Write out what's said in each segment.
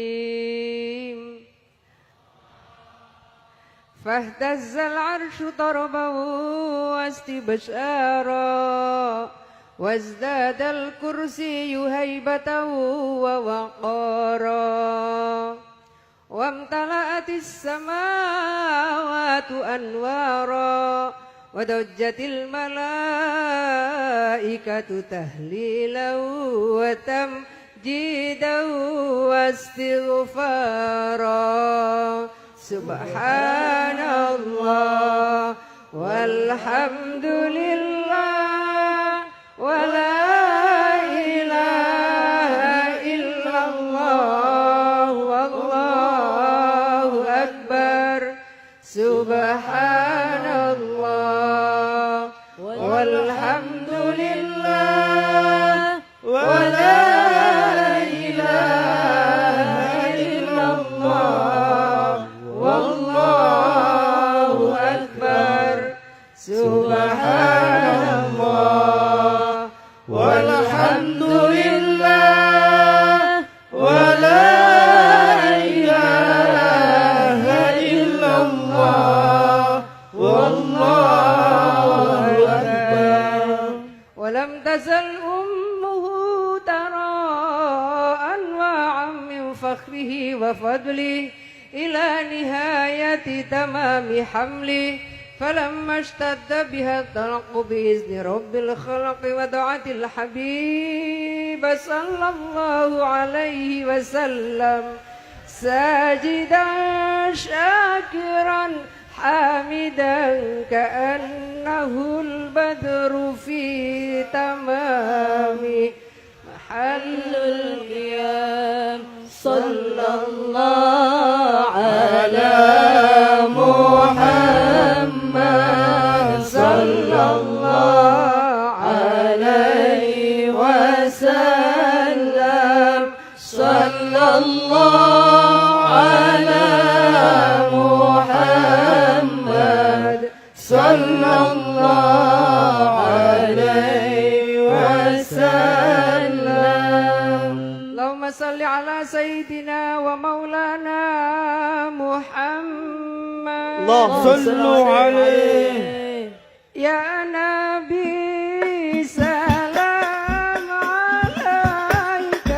الرحيم فاهتز العرش طربا واستبشارا وازداد الكرسي هيبة ووقارا وامتلأت السماوات أنوارا ودجت الملائكة تهليلا وتمجيدا واستغفارا سبحان الله والحمد لله ولا إله إلا الله والله أكبر سبحان الله والحمد لله ولا إله إلا الله والله أكبر سبحان الله والحمد لله ولا إله إلا الله والله أكبر ولم تزل أمه ترى أنواعا من فخره وفضله إلى نهاية تمام حمله فلما اشتد بها الطلق بإذن رب الخلق ودعت الحبيب صلى الله عليه وسلم ساجدا شاكرا حامدا كأنه البدر في تمام محل القيام صلى الله على محمد صلى الله عليه وسلم صلى الله على محمد صلى الله عليه وسلم اللهم صل على سيدنا ومولانا محمد اللهم صلوا عليه يا نبي سلام عليك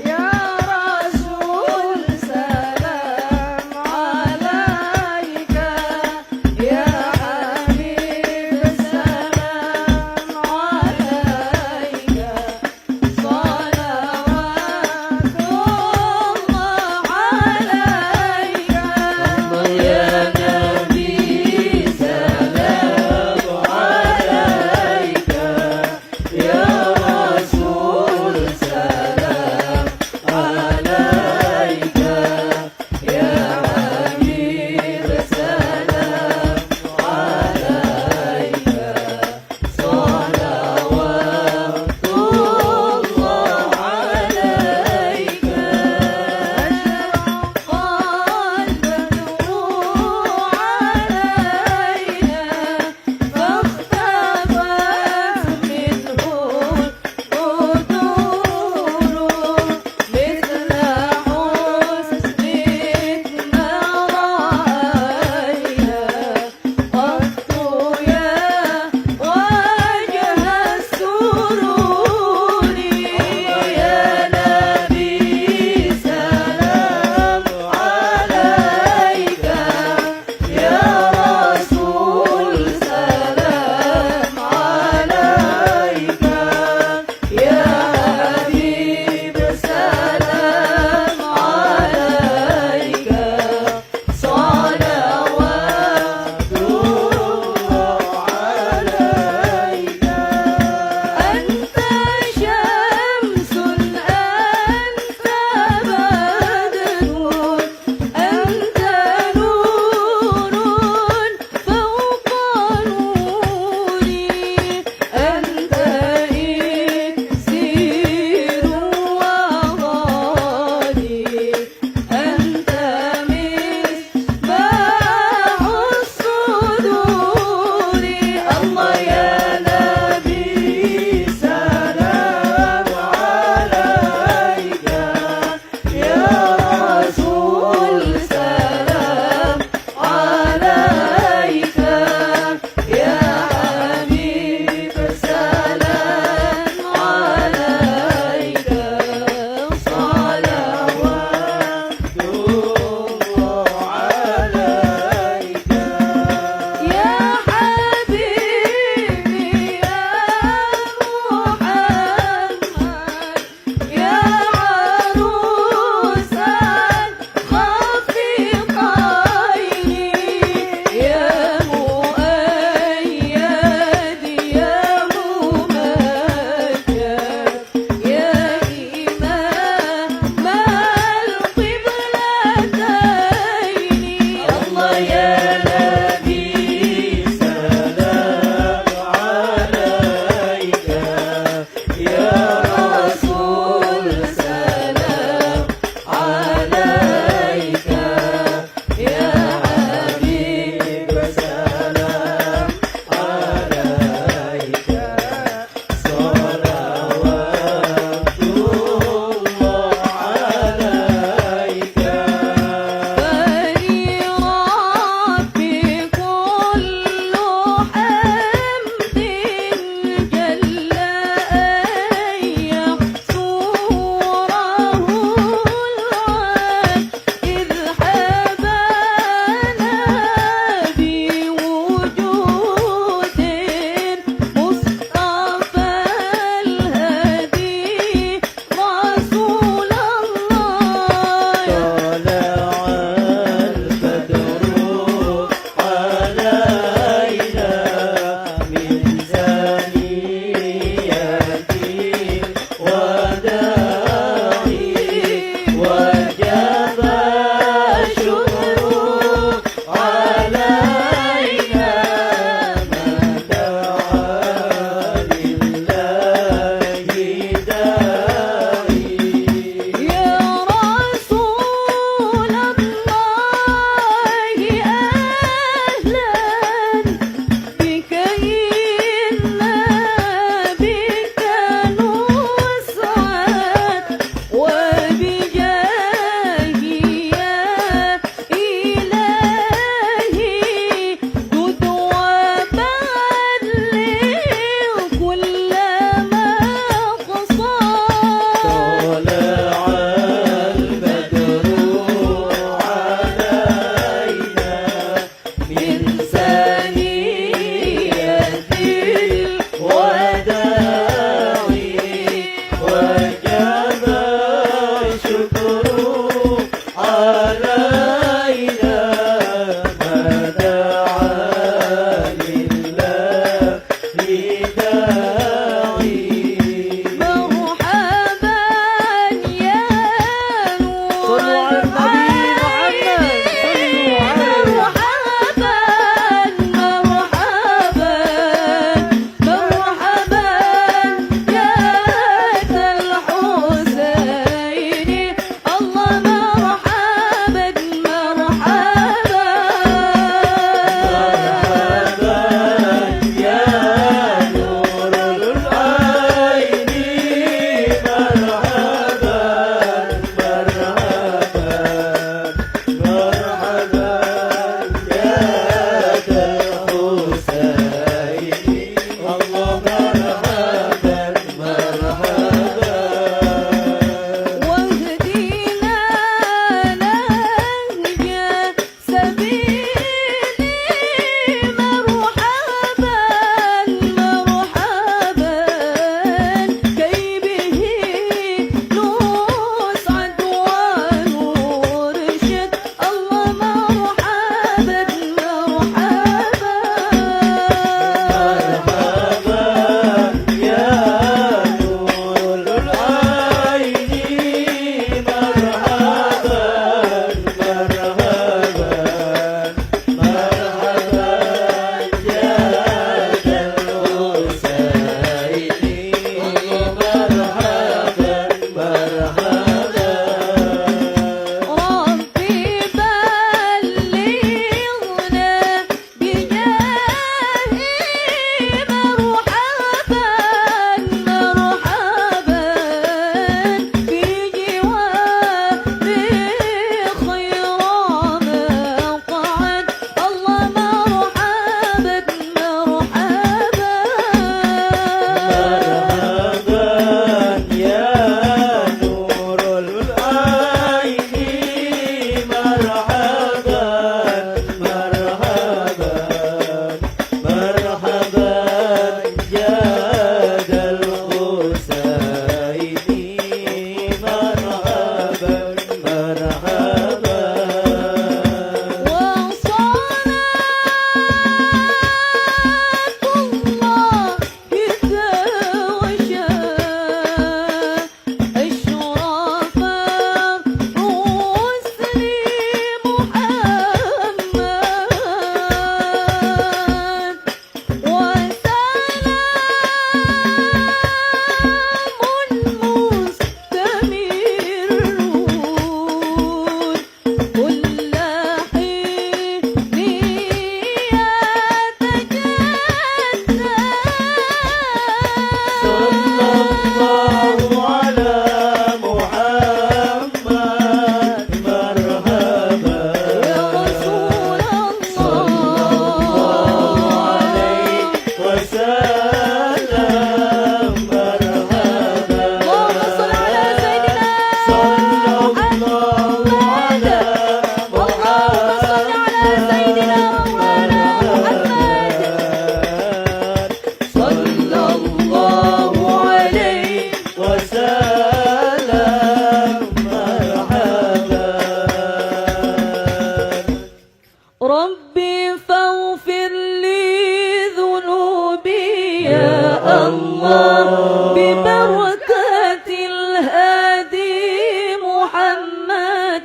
يا رسول سلام عليك يا حبيب سلام عليك صلوات الله عليك يا نبي سلام عليك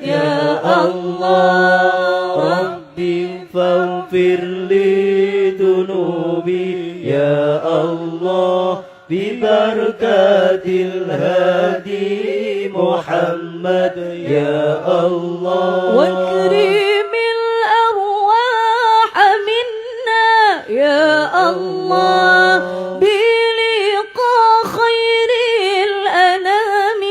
يا الله ربي فاغفر لي ذنوبي يا الله ببركة الهادي محمد يا الله واكرم الأرواح منا يا الله بلقاء خير الأنام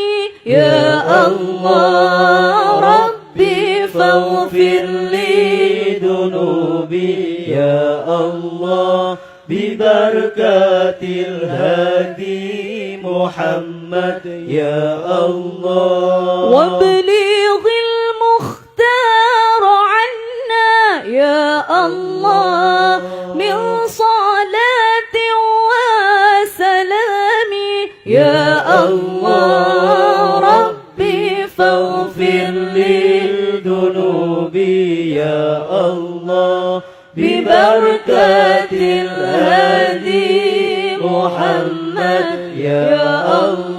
يا الله ربي فاغفر لي ذنوبي يا الله ببركة الهادي محمد يا الله وابلغ المختار عنا يا الله من صلاة وسلام يا الله ربي فاغفر لي ذنوبي يا الله ببركة الهادي محمد يا الله